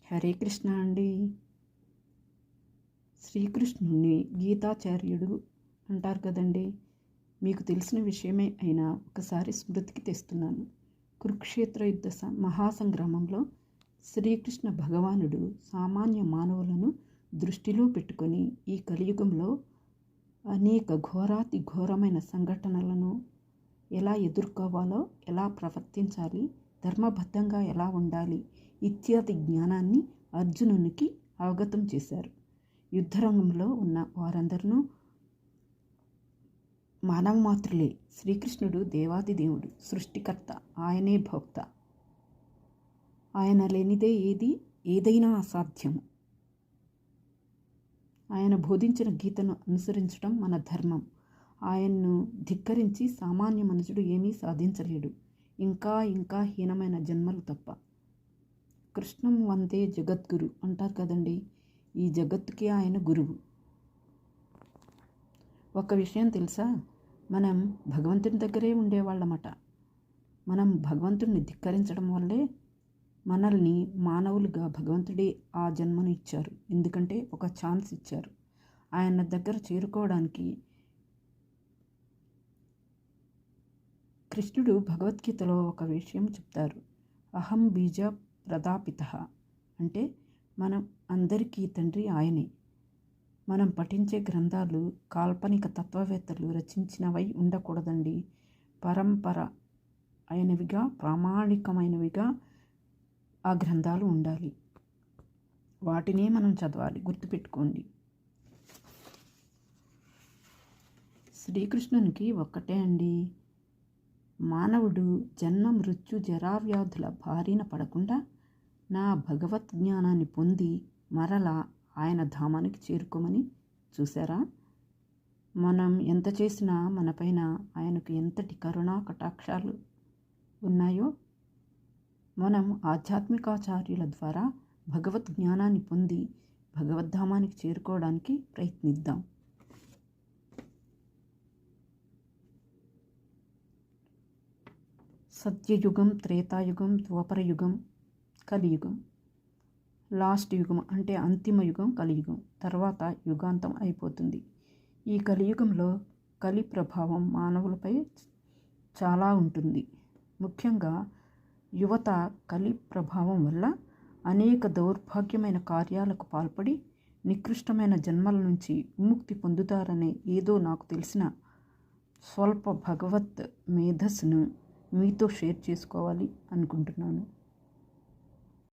హరే కృష్ణ అండి. శ్రీకృష్ణుణ్ణి గీతాచార్యుడు అంటారు కదండి. మీకు తెలిసిన విషయమే అయినా ఒకసారి స్మృతికి తెస్తున్నాను. కురుక్షేత్ర యుద్ధ మహాసంగ్రామంలో శ్రీకృష్ణ భగవానుడు సామాన్య మానవులను దృష్టిలో పెట్టుకొని ఈ కలియుగంలో అనేక ఘోరాతి ఘోరమైన సంఘటనలను ఎలా ఎదుర్కోవాలో, ఎలా ప్రవర్తించాలి, ధర్మబద్ధంగా ఎలా ఉండాలి ఇత్యాది జ్ఞానాన్ని అర్జునునికి అవగతం చేశారు. యుద్ధరంగంలో ఉన్న వారందరూ మానవ మాత్రులే. శ్రీకృష్ణుడు దేవాది దేవుడు, సృష్టికర్త, ఆయనే భోక్త. ఆయన లేనిదే ఏదైనా అసాధ్యము. ఆయన బోధించిన గీతను అనుసరించడం మన ధర్మం. ఆయన్ను ధిక్కరించి సామాన్య మనుషుడు ఏమీ సాధించలేడు, ఇంకా హీనమైన జన్మలు తప్ప. కృష్ణం వందే జగద్గురు అంటారు కదండి. ఈ జగత్తుకి ఆయన గురువు. ఒక విషయం తెలుసా, మనం భగవంతుని దగ్గరే ఉండేవాళ్ళమట. మనం భగవంతుడిని ధిక్కరించడం వల్లే మనల్ని మానవులుగా భగవంతుడే ఆ జన్మను ఇచ్చారు. ఎందుకంటే ఒక ఛాన్స్ ఇచ్చారు. ఆయన దగ్గర చేరుకోవడానికి కృష్ణుడు భగవద్గీతలో ఒక విషయం చెప్తారు. అహం బీజ ప్రదాపిత అంటే మనం అందరికీ తండ్రి ఆయనే. మనం పఠించే గ్రంథాలు కాల్పనిక తత్వవేత్తలు రచించినవై ఉండకూడదండి. పరంపర అయినవిగా, ప్రామాణికమైనవిగా ఆ గ్రంథాలు ఉండాలి. వాటినే మనం చదవాలి. గుర్తుపెట్టుకోండి. శ్రీకృష్ణునికి ఒక్కటే అండి, మానవుడు జన్మ మృత్యు జరావ్యాధుల బారిన పడకుండా నా భగవత్ జ్ఞానాన్ని పొంది మరలా ఆయన ధామానికి చేరుకోమని. చూసారా, మనం ఎంత చేసినా మనపైన ఆయనకు ఎంతటి కరుణా కటాక్షాలు ఉన్నాయో. మనం ఆధ్యాత్మికాచార్యుల ద్వారా భగవద్ జ్ఞానాన్ని పొంది భగవద్ధామానికి చేరుకోవడానికి ప్రయత్నిద్దాం. సత్యయుగం, త్రేతాయుగం, ద్వాపరయుగం, కలియుగం. లాస్ట్ యుగం అంటే అంతిమ యుగం కలియుగం. తర్వాత యుగాంతం అయిపోతుంది. ఈ కలియుగంలో కలి ప్రభావం మానవులపై చాలా ఉంటుంది. ముఖ్యంగా యువత కలి ప్రభావం వల్ల అనేక దౌర్భాగ్యమైన కార్యాలకు పాల్పడి నికృష్టమైన జన్మల నుంచి విముక్తి పొందుతారనే ఏదో నాకు తెలిసిన స్వల్ప భగవత్ మేధస్సును మీతో షేర్ చేసుకోవాలి అనుకుంటున్నాను.